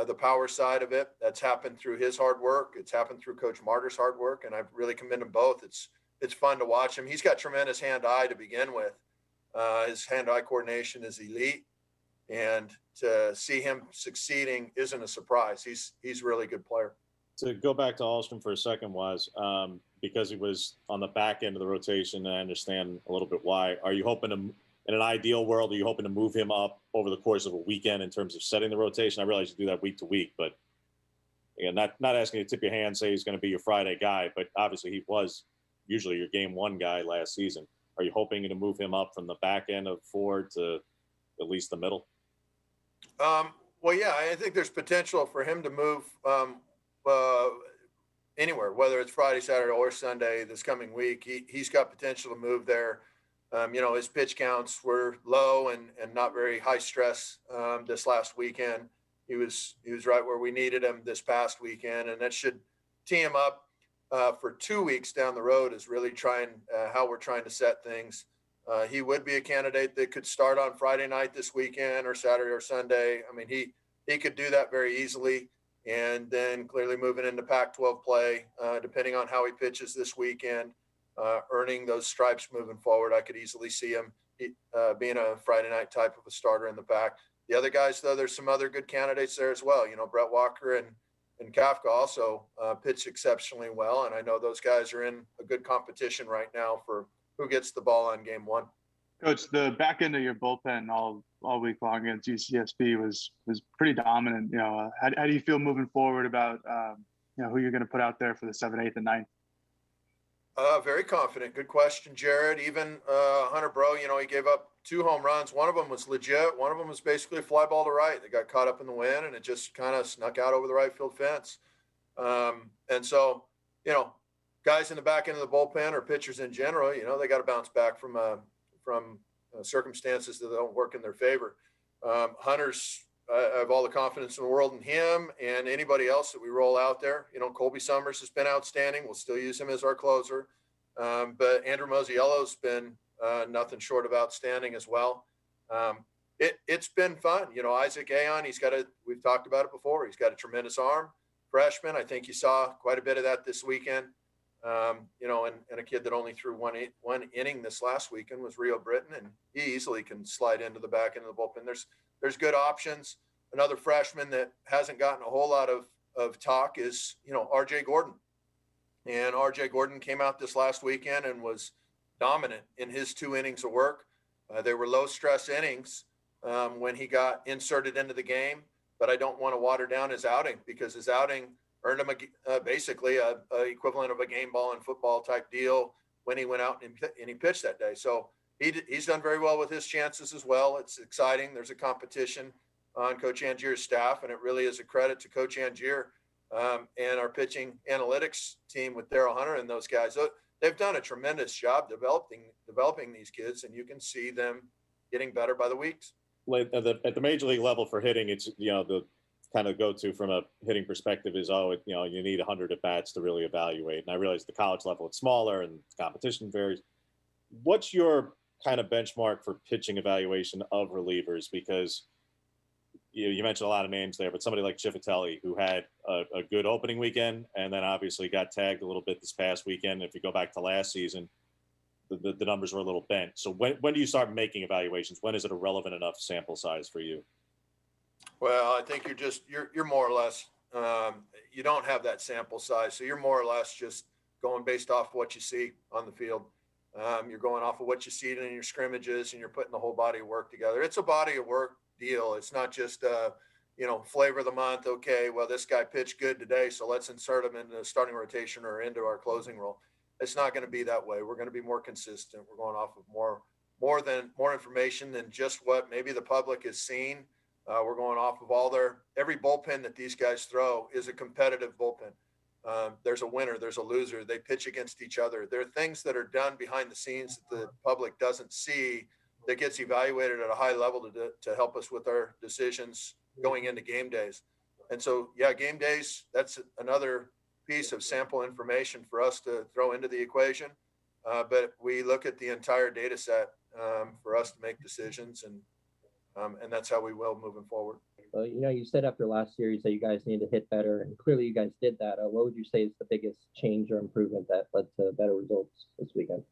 the power side of it. That's happened through his hard work. It's happened through Coach Martyr's hard work, and I really commend them both. It's fun to watch him. He's got tremendous hand-eye to begin with. His hand-eye coordination is elite, and to see him succeeding isn't a surprise. He's a really good player. To go back to Ahlstrom for a second, because he was on the back end of the rotation, and I understand a little bit why. Are you hoping to, in an ideal world, are you hoping to move him up over the course of a weekend in terms of setting the rotation? I realize you do that week to week, but again, not asking you to tip your hand, say he's going to be your Friday guy, but obviously he was usually your game one guy last season. Are you hoping to move him up from the back end of Ford to at least the middle? Well, yeah, I think there's potential for him to move anywhere, whether it's Friday, Saturday, or Sunday this coming week. He's got potential to move there. His pitch counts were low and not very high stress this last weekend. He was right where we needed him this past weekend, and that should tee him up for 2 weeks down the road is really trying how we're trying to set things. He would be a candidate that could start on Friday night this weekend or Saturday or Sunday. I mean, he could do that very easily. And then clearly moving into Pac-12 play, depending on how he pitches this weekend, earning those stripes moving forward, I could easily see him being a Friday night type of a starter in the Pac. The other guys, though, there's some other good candidates there as well. Brett Walker and Kafka also pitch exceptionally well. And I know those guys are in a good competition right now for who gets the ball on game one. Coach, the back end of your bullpen all week long against UCSB was pretty dominant. How do you feel moving forward about who you're going to put out there for the 7th, 8th, and 9th? Very confident. Good question, Jared. Even Hunter Bro, he gave up 2 home runs. One of them was legit. One of them was basically a fly ball to right. They got caught up in the wind, and it just kind of snuck out over the right field fence. And so, guys in the back end of the bullpen or pitchers in general, they got to bounce back from circumstances that don't work in their favor. Hunter's, I have all the confidence in the world in him and anybody else that we roll out there. Colby Summers has been outstanding. We'll still use him as our closer. But Andrew Mosiello's been nothing short of outstanding as well. It's been fun. Isaac Aon, we've talked about it before. He's got a tremendous arm. Freshman, I think you saw quite a bit of that this weekend. And a kid that only threw one inning this last weekend was Rio Britton, and he easily can slide into the back end of the bullpen. There's good options. Another freshman that hasn't gotten a whole lot of talk is, RJ Gordon. And RJ Gordon came out this last weekend and was dominant in his 2 innings of work. They were low stress innings when he got inserted into the game, but I don't want to water down his outing, because his outing earned him basically a equivalent of a game ball in football type deal when he went out and he pitched that day. So he's done very well with his chances as well. It's exciting. There's a competition on Coach Angier's staff, and it really is a credit to Coach Angier and our pitching analytics team with Daryl Hunter and those guys. They've done a tremendous job developing these kids, and you can see them getting better by the weeks. At the major league level for hitting, it's, the kind of go-to from a hitting perspective is, you need 100 at-bats to really evaluate. And I realize the college level, it's smaller and competition varies. What's your kind of benchmark for pitching evaluation of relievers? Because you mentioned a lot of names there, but somebody like Chifatelli, who had a good opening weekend and then obviously got tagged a little bit this past weekend. If you go back to last season, the numbers were a little bent. So when do you start making evaluations? When is it a relevant enough sample size for you? Well, I think you're more or less, you don't have that sample size. So you're more or less just going based off what you see on the field. You're going off of what you see in your scrimmages, and you're putting the whole body of work together. It's a body of work deal. It's not just, flavor of the month. Okay, well, this guy pitched good today, so let's insert him into the starting rotation or into our closing role. It's not going to be that way. We're going to be more consistent. We're going off of more information than just what maybe the public has seen. We're going off of every bullpen that these guys throw is a competitive bullpen. There's a winner, there's a loser. They pitch against each other. There are things that are done behind the scenes that the public doesn't see that gets evaluated at a high level to help us with our decisions going into game days. And so, game days, that's another piece of sample information for us to throw into the equation. But we look at the entire data set for us to make decisions, and that's how we will moving forward. You said after last series that you guys need to hit better, and clearly you guys did that. What would you say is the biggest change or improvement that led to better results this weekend?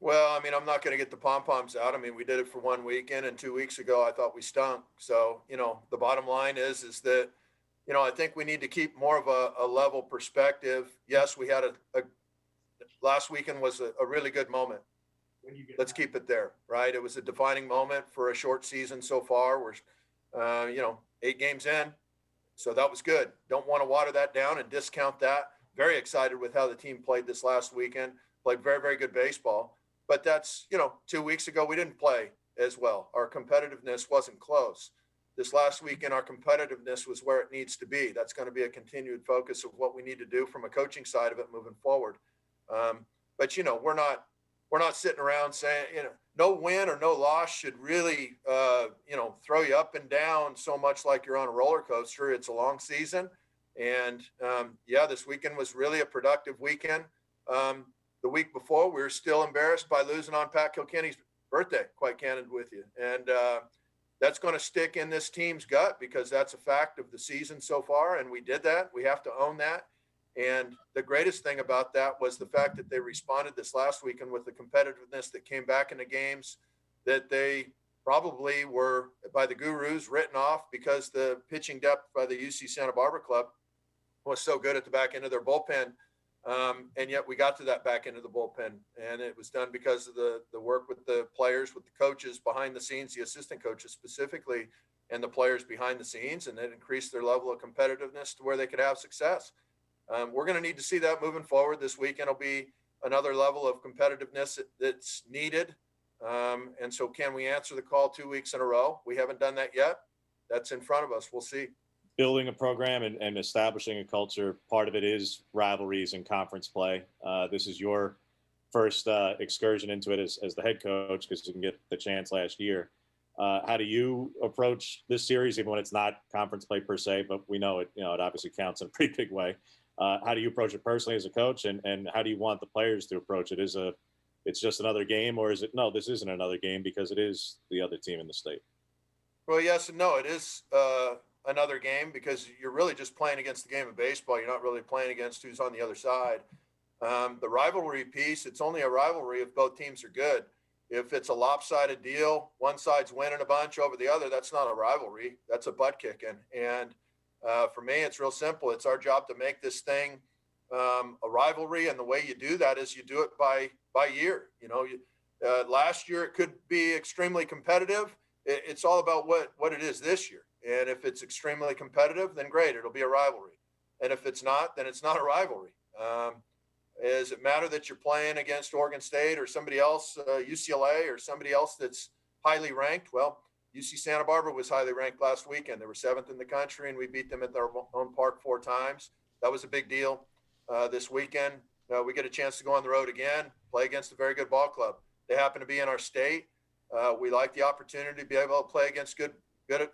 Well, I'm not going to get the pom-poms out. We did it for 1 weekend, and 2 weeks ago I thought we stunk. So, the bottom line is that, I think we need to keep more of a level perspective. Yes, we had last weekend was a really good moment. Let's keep it there, right? It was a defining moment for a short season so far. We're, 8 games in, so that was good. Don't want to water that down and discount that. Very excited with how the team played this last weekend. Played very, very good baseball. But that's, 2 weeks ago, we didn't play as well. Our competitiveness wasn't close. This last weekend, our competitiveness was where it needs to be. That's going to be a continued focus of what we need to do from a coaching side of it moving forward. But we're not sitting around saying, no win or no loss should really, throw you up and down so much like you're on a roller coaster. It's a long season. And this weekend was really a productive weekend. The week before, we were still embarrassed by losing on Pat Kilkenny's birthday, quite candid with you. And that's going to stick in this team's gut, because that's a fact of the season so far. And we did that. We have to own that. And the greatest thing about that was the fact that they responded this last weekend with the competitiveness that came back in the games that they probably were, by the gurus, written off because the pitching depth by the UC Santa Barbara club was so good at the back end of their bullpen. And yet we got to that back end of the bullpen, and it was done because of the work with the players, with the coaches behind the scenes, the assistant coaches specifically, and the players behind the scenes, and it increased their level of competitiveness to where they could have success. We're going to need to see that moving forward. This weekend will be another level of competitiveness that's needed. And so can we answer the call 2 weeks in a row? We haven't done that yet. That's in front of us. We'll see. Building a program and establishing a culture, part of it is rivalries and conference play. This is your first excursion into it as the head coach, because you didn't get the chance last year. How do you approach this series, even when it's not conference play per se, but we know it, it obviously counts in a pretty big way. How do you approach it personally as a coach, and how do you want the players to approach it? It's just another game, or is it, no, this isn't another game because it is the other team in the state? Well, yes and no. It is another game because you're really just playing against the game of baseball. You're not really playing against who's on the other side. The rivalry piece, it's only a rivalry if both teams are good. If it's a lopsided deal, one side's winning a bunch over the other, that's not a rivalry. That's a butt kicking. And for me, it's real simple. It's our job to make this thing a rivalry. And the way you do that is you do it by year. Last year it could be extremely competitive. It's all about what it is this year. And if it's extremely competitive, then great, it'll be a rivalry. And if it's not, then it's not a rivalry. Does it matter that you're playing against Oregon State or somebody else, UCLA or somebody else that's highly ranked? Well, UC Santa Barbara was highly ranked last weekend. They were 7th in the country, and we beat them at their own park 4 times. That was a big deal. This weekend, we get a chance to go on the road again, play against a very good ball club. They happen to be in our state. We like the opportunity to be able to play against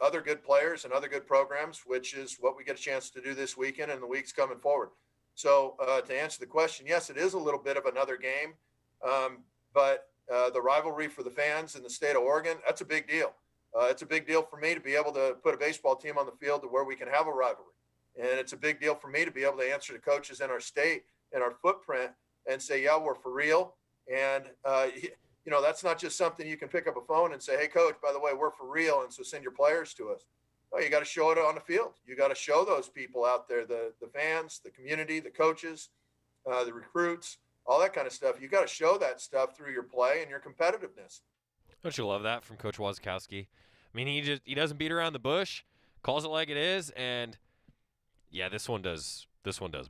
other good players and other good programs, which is what we get a chance to do this weekend and the weeks coming forward. So to answer the question, yes, it is a little bit of another game, but the rivalry for the fans in the state of Oregon, that's a big deal. It's a big deal for me to be able to put a baseball team on the field to where we can have a rivalry. And it's a big deal for me to be able to answer to coaches in our state and our footprint and say, yeah, we're for real. And, that's not just something you can pick up a phone and say, hey, coach, by the way, we're for real. And so send your players to us. Oh, you got to show it on the field. You got to show those people out there, the fans, the community, the coaches, the recruits, all that kind of stuff. You got to show that stuff through your play and your competitiveness. Don't you love that from Coach Wazikowski? I mean, he doesn't beat around the bush, calls it like it is, and yeah, this one does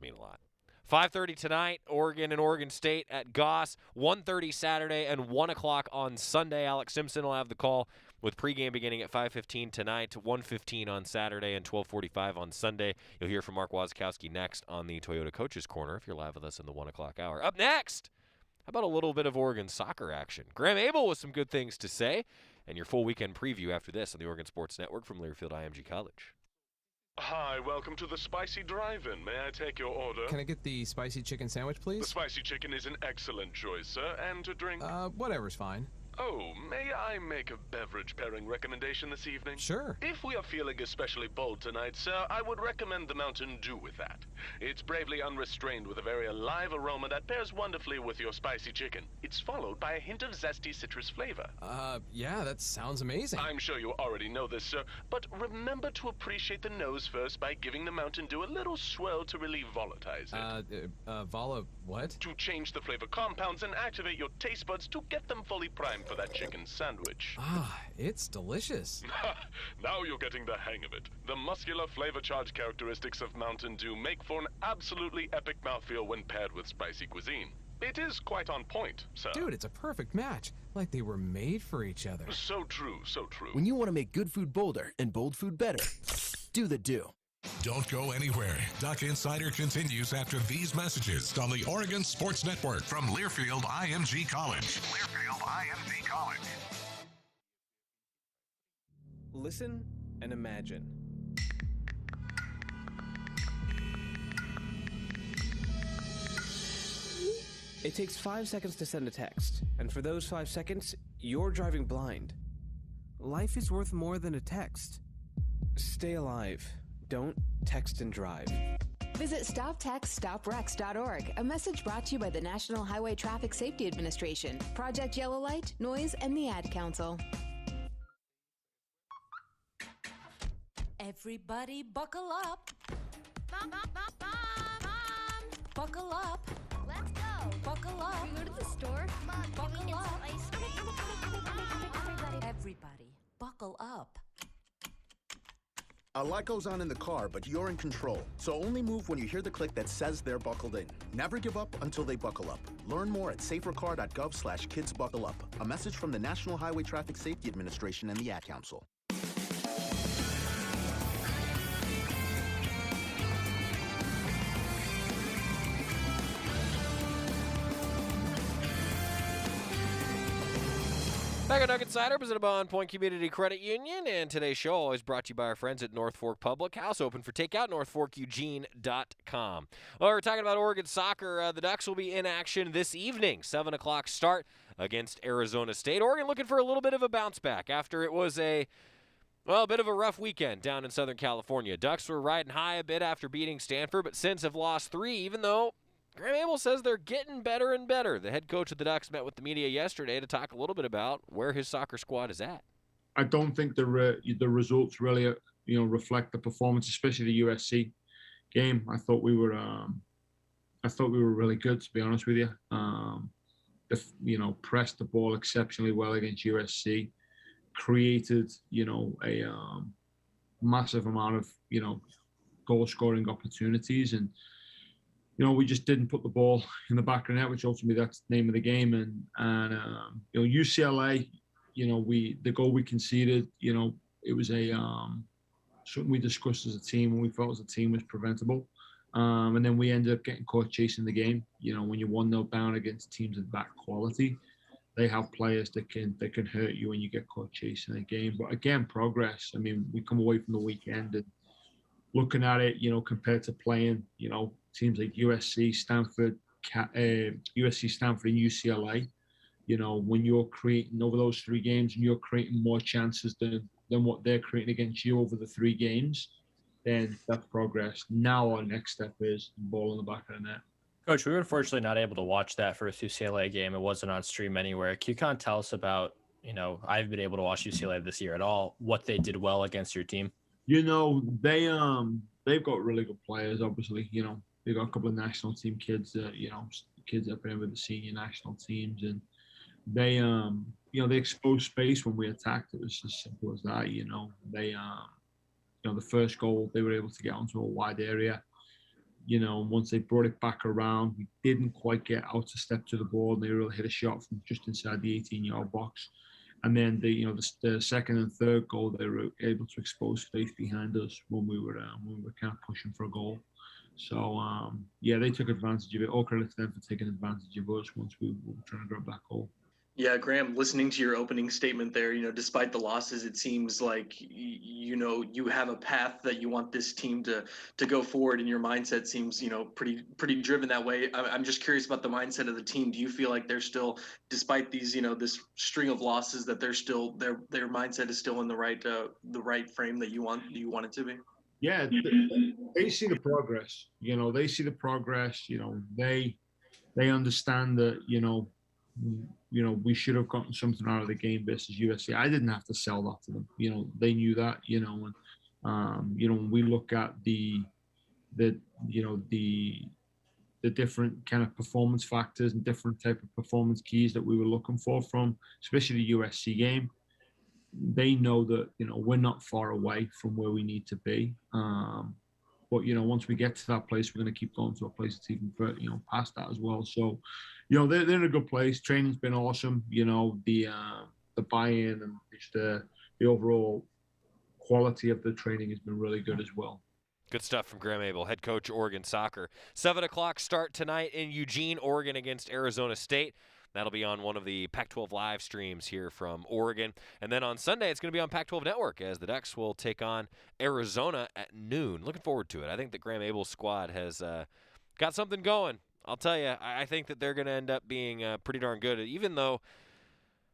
mean a lot. 5:30 tonight, Oregon and Oregon State at Goss. 1:30 Saturday and 1 o'clock on Sunday. Alex Simpson will have the call with pregame beginning at 5:15 tonight, 1:15 on Saturday, and 12:45 on Sunday. You'll hear from Mark Wazikowski next on the Toyota Coaches Corner if you're live with us in the 1 o'clock hour. Up next, how about a little bit of Oregon soccer action? Graham Abel with some good things to say, and your full weekend preview after this on the Oregon Sports Network from Learfield IMG College. Hi, welcome to the Spicy Drive-In. May I take your order? Can I get the spicy chicken sandwich, please? The spicy chicken is an excellent choice, sir. And to drink? Whatever's fine. Oh, may I make a beverage pairing recommendation this evening? Sure. If we are feeling especially bold tonight, sir, I would recommend the Mountain Dew with that. It's bravely unrestrained with a very alive aroma that pairs wonderfully with your spicy chicken. It's followed by a hint of zesty citrus flavor. Yeah, that sounds amazing. I'm sure you already know this, sir, but remember to appreciate the nose first by giving the Mountain Dew a little swirl to really volatilize it. What? To change the flavor compounds and activate your taste buds to get them fully primed for that chicken sandwich. It's delicious. Now you're getting the hang of it. The muscular flavor charge characteristics of Mountain Dew make for an absolutely epic mouthfeel when paired with spicy cuisine. It is quite on point, sir. Dude, it's a perfect match. Like they were made for each other. So true, so true. When you want to make good food bolder and bold food better, do the Dew. Don't go anywhere. Duck Insider continues after these messages on the Oregon Sports Network from Learfield IMG College. Learfield IMG College. Listen and imagine. It takes 5 seconds to send a text, and for those 5 seconds, you're driving blind. Life is worth more than a text. Stay alive. Don't text and drive. Visit StopTextStopWrecks.org, a message brought to you by the National Highway Traffic Safety Administration, Project Yellow Light, Noise, and the Ad Council. Everybody buckle up. Buckle up. Let's go. Buckle up. Can we go to the store? Mom, buckle can we get up. some ice cream? Everybody, buckle up. A lot goes on in the car, but you're in control. So only move when you hear the click that says they're buckled in. Never give up until they buckle up. Learn more at safercar.gov/kidsbuckleup. A message from the National Highway Traffic Safety Administration and the Ad Council. Back at Duck Insider, presented by On Point Community Credit Union, and today's show always brought to you by our friends at North Fork Public House, open for takeout, northforkeugene.com. Well, we're talking about Oregon soccer. The Ducks will be in action this evening, 7 o'clock start against Arizona State. Oregon looking for a little bit of a bounce back after it was a Well, a bit of a rough weekend down in Southern California. Ducks were riding high a bit after beating Stanford, but since have lost 3, even though Graham Abel says they're getting better and better. The head coach of the Ducks met with the media yesterday to talk a little bit about where his soccer squad is at. I don't think the results really, reflect the performance, especially the USC game. I thought we were really good, to be honest with you. Pressed the ball exceptionally well against USC, created, a massive amount of, goal scoring opportunities, and we just didn't put the ball in the back of the net, which ultimately that's the name of the game. And UCLA, the goal we conceded, it was something we discussed as a team, and we felt as a team was preventable. And then we ended up getting caught chasing the game. When you're 1-0 down against teams of that quality, they have players that can hurt you when you get caught chasing a game. But again, progress. I mean, we come away from the weekend and looking at it, compared to playing, teams like USC, Stanford, and UCLA. When you're creating over those 3 games and you're creating more chances than what they're creating against you over the 3 games, then that's progress. Now our next step is ball in the back of the net. Coach, we were unfortunately not able to watch that first UCLA game. It wasn't on stream anywhere. Can you kind of tell us about, I've been able to watch UCLA this year at all, what they did well against your team? They've got really good players, obviously. They've got a couple of national team kids that, kids that have been with the senior national teams, and they exposed space when we attacked. It was as simple as that. The first goal, they were able to get onto a wide area. Once they brought it back around, we didn't quite get out to step to the ball. They really hit a shot from just inside the 18-yard box. And then the second and third goal, they were able to expose space behind us when we were kind of pushing for a goal. So they took advantage of it. All credit to them for taking advantage of us once we were trying to grab that goal. Yeah, Graham, listening to your opening statement there, despite the losses, it seems like, you have a path that you want this team to go forward, and your mindset seems, pretty driven that way. I'm just curious about the mindset of the team. Do you feel like they're still, despite these, this string of losses, that they're still, their mindset is still in the right frame that you want it to be? Yeah, they see the progress. They see the progress. They understand that, we should have gotten something out of the game versus USC. I didn't have to sell that to them. They knew that. And when we look at the different kind of performance factors and different type of performance keys that we were looking for from, especially the USC game, they know that we're not far away from where we need to be. But once we get to that place, we're going to keep going to a place that's even past that as well. So, they're in a good place. Training's been awesome. The buy-in and just the overall quality of the training has been really good as well. Good stuff from Graham Abel, head coach Oregon soccer. 7 o'clock start tonight in Eugene, Oregon against Arizona State. That'll be on one of the Pac-12 live streams here from Oregon. And then on Sunday, it's going to be on Pac-12 Network as the Ducks will take on Arizona at noon. Looking forward to it. I think the Graham Abel squad has got something going. I'll tell you, I think that they're going to end up being pretty darn good, even though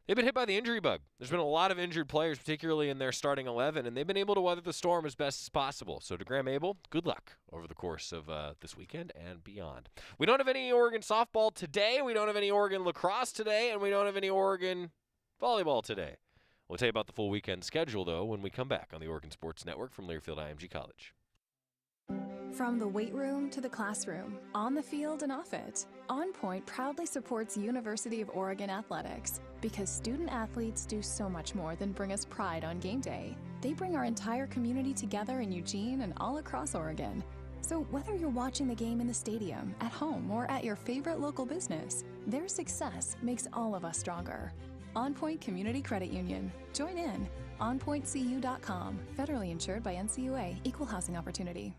they've been hit by the injury bug. There's been a lot of injured players, particularly in their starting 11, and they've been able to weather the storm as best as possible. So to Graham Abel, good luck over the course of this weekend and beyond. We don't have any Oregon softball today. We don't have any Oregon lacrosse today, and we don't have any Oregon volleyball today. We'll tell you about the full weekend schedule, though, when we come back on the Oregon Sports Network from Learfield IMG College. From the weight room to the classroom, on the field and off it, On Point proudly supports University of Oregon athletics because student athletes do so much more than bring us pride on game day. They bring our entire community together in Eugene and all across Oregon. So whether you're watching the game in the stadium, at home, or at your favorite local business, their success makes all of us stronger. On Point Community Credit Union. Join in. OnPointCU.com. Federally insured by NCUA. Equal housing opportunity.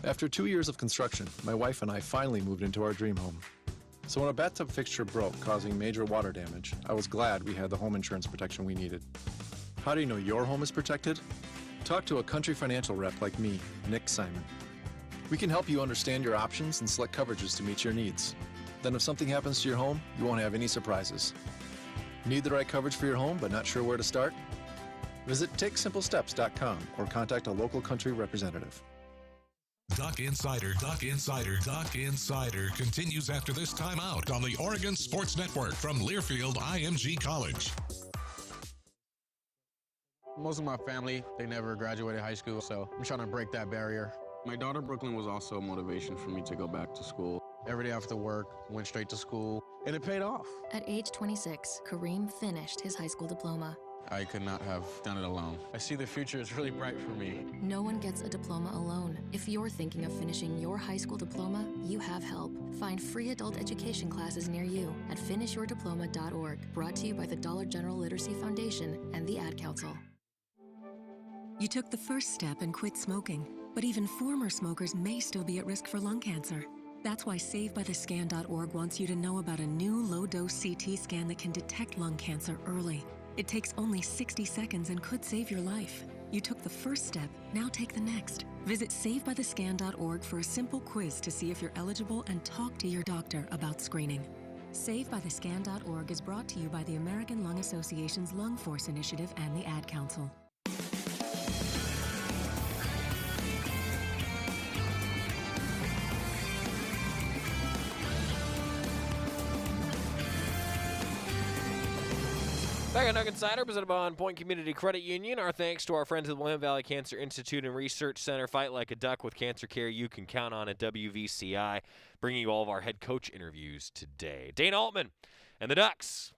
After 2 years of construction, my wife and I finally moved into our dream home. So when a bathtub fixture broke, causing major water damage, I was glad we had the home insurance protection we needed. How do you know your home is protected? Talk to a Country Financial rep like me, Nick Simon. We can help you understand your options and select coverages to meet your needs. Then if something happens to your home, you won't have any surprises. Need the right coverage for your home but not sure where to start? Visit takesimplesteps.com or contact a local country representative. Duck Insider continues after this timeout on the Oregon Sports Network from Learfield IMG College. Most of my family, they never graduated high school, so I'm trying to break that barrier. My daughter, Brooklyn, was also a motivation for me to go back to school. Every day after work, went straight to school, and it paid off. At age 26, Kareem finished his high school diploma. I could not have done it alone. I see the future is really bright for me. No one gets a diploma alone. If you're thinking of finishing your high school diploma, you have help. Find free adult education classes near you at finishyourdiploma.org. Brought to you by the Dollar General Literacy Foundation and the Ad Council. You took the first step and quit smoking, but even former smokers may still be at risk for lung cancer. That's why SaveByTheScan.org wants you to know about a new low-dose CT scan that can detect lung cancer early. It takes only 60 seconds and could save your life. You took the first step, now take the next. Visit SaveByTheScan.org for a simple quiz to see if you're eligible and talk to your doctor about screening. SaveByTheScan.org is brought to you by the American Lung Association's Lung Force Initiative and the Ad Council. Back on Duck Insider, presented by On Point Community Credit Union. Our thanks to our friends at the William Valley Cancer Institute and Research Center. Fight like a duck with cancer care you can count on at WVCI. Bringing you all of our head coach interviews today. Dane Altman and the Ducks.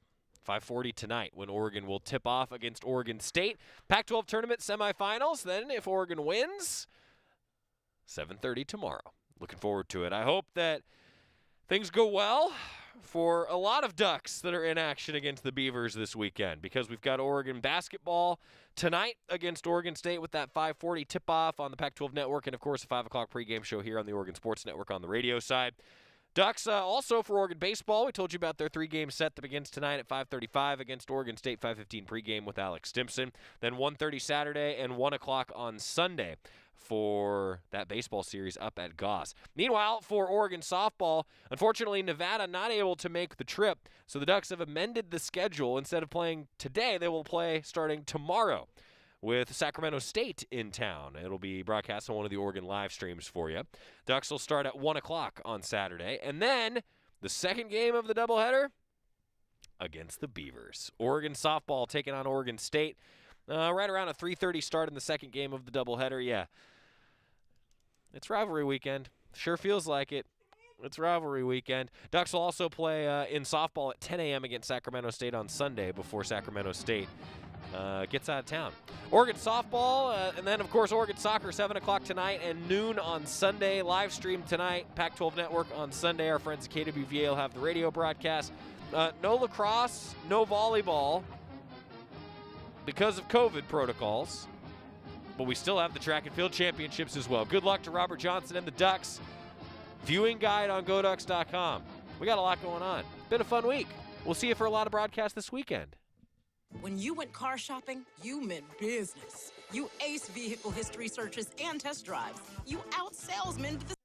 5:40 tonight when Oregon will tip off against Oregon State. Pac-12 tournament semifinals. Then if Oregon wins, 7:30 tomorrow. Looking forward to it. I hope that things go well for a lot of Ducks that are in action against the Beavers this weekend, because we've got Oregon basketball tonight against Oregon State with that 5:40 tip-off on the Pac-12 Network, and, of course, a 5 o'clock pregame show here on the Oregon Sports Network on the radio side. Ducks also for Oregon baseball. We told you about their 3-game set that begins tonight at 5:35 against Oregon State, 5:15 pregame with Alex Stimson. Then 1:30 Saturday and 1 o'clock on Sunday for that baseball series up at Goss. Meanwhile, for Oregon softball, unfortunately, Nevada not able to make the trip, so the Ducks have amended the schedule. Instead of playing today, they will play starting tomorrow with Sacramento State in town. It'll be broadcast on one of the Oregon live streams for you. Ducks will start at 1 o'clock on Saturday. And then the second game of the doubleheader against the Beavers. Oregon softball taking on Oregon State. Right around a 3:30 start in the second game of the doubleheader. Yeah, it's rivalry weekend. Sure feels like it. It's rivalry weekend. Ducks will also play in softball at 10 a.m. against Sacramento State on Sunday before Sacramento State gets out of town. Oregon softball, and then, of course, Oregon soccer, 7 o'clock tonight and noon on Sunday. Live stream tonight, Pac-12 Network on Sunday. Our friends at KWVA will have the radio broadcast. No lacrosse, no volleyball because of COVID protocols, but we still have the track and field championships as well. Good luck to Robert Johnson and the Ducks. Viewing guide on GoDucks.com. We got a lot going on. Been a fun week. We'll see you for a lot of broadcasts this weekend. When you went car shopping, you meant business. You aced vehicle history searches and test drives. You out-salesmaned the